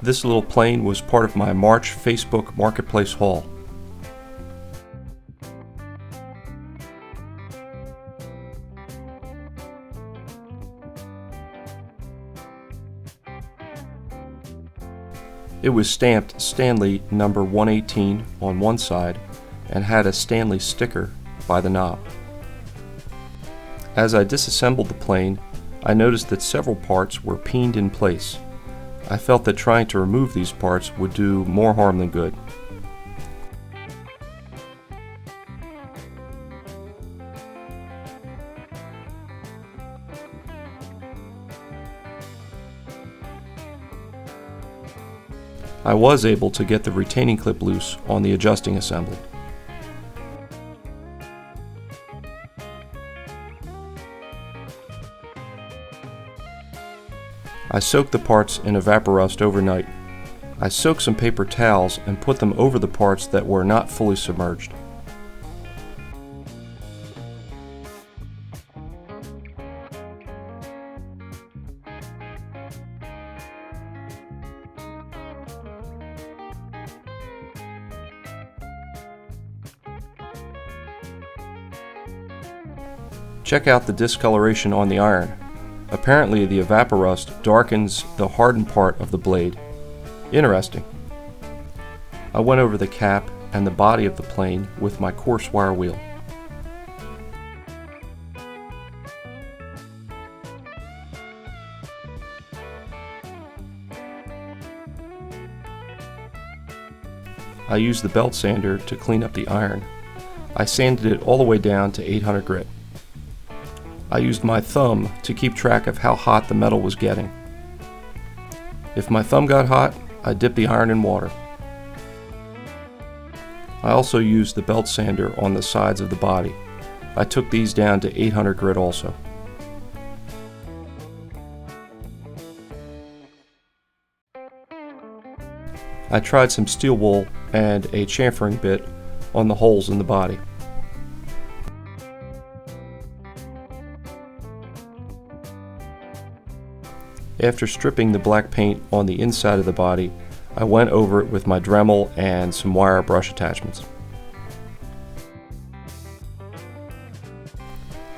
This little plane was part of my March Facebook Marketplace haul. It was stamped Stanley number 118 on one side and had a Stanley sticker by the knob. As I disassembled the plane, I noticed that several parts were peened in place. I felt that trying to remove these parts would do more harm than good. I was able to get the retaining clip loose on the adjusting assembly. I soaked the parts in evaporust overnight. I soaked some paper towels and put them over the parts that were not fully submerged. Check out the discoloration on the iron. Apparently the evaporust darkens the hardened part of the blade. Interesting. I went over the cap and the body of the plane with my coarse wire wheel. I used the belt sander to clean up the iron. I sanded it all the way down to 800 grit. I used my thumb to keep track of how hot the metal was getting. If my thumb got hot, I dipped the iron in water. I also used the belt sander on the sides of the body. I took these down to 800 grit also. I tried some steel wool and a chamfering bit on the holes in the body. After stripping the black paint on the inside of the body, I went over it with my Dremel and some wire brush attachments.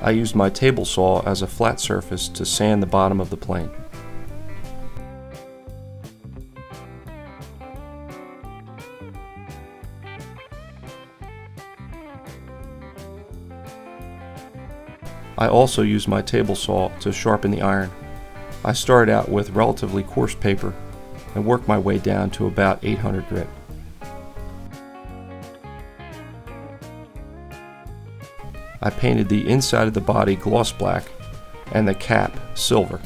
I used my table saw as a flat surface to sand the bottom of the plane. I also used my table saw to sharpen the iron. I started out with relatively coarse paper and worked my way down to about 800 grit. I painted the inside of the body gloss black and the cap silver.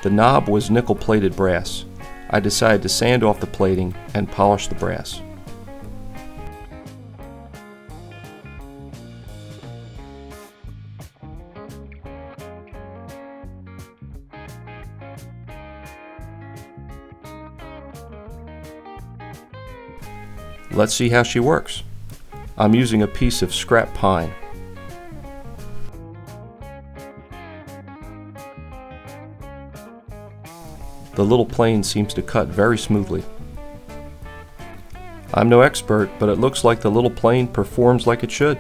The knob was nickel-plated brass. I decided to sand off the plating and polish the brass. Let's see how she works. I'm using a piece of scrap pine. The little plane seems to cut very smoothly. I'm no expert, but it looks like the little plane performs like it should.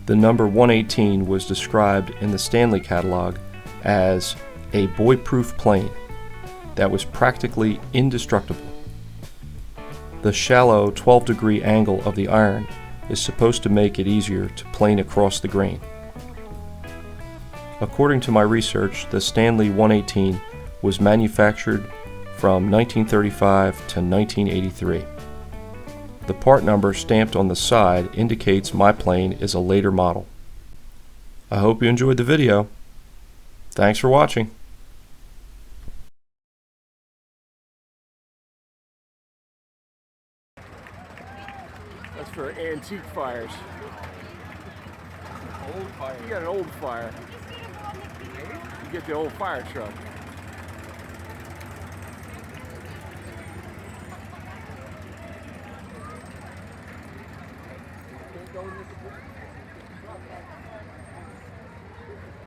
The number 118 was described in the Stanley catalog as a boy-proof plane that was practically indestructible. The shallow 12-degree angle of the iron is supposed to make it easier to plane across the grain. According to my research, the Stanley 118 was manufactured from 1935 to 1983. The part number stamped on the side indicates my plane is a later model. I hope you enjoyed the video. Thanks for watching. That's for antique fires. Old fire. You got an old fire. You get the old fire truck.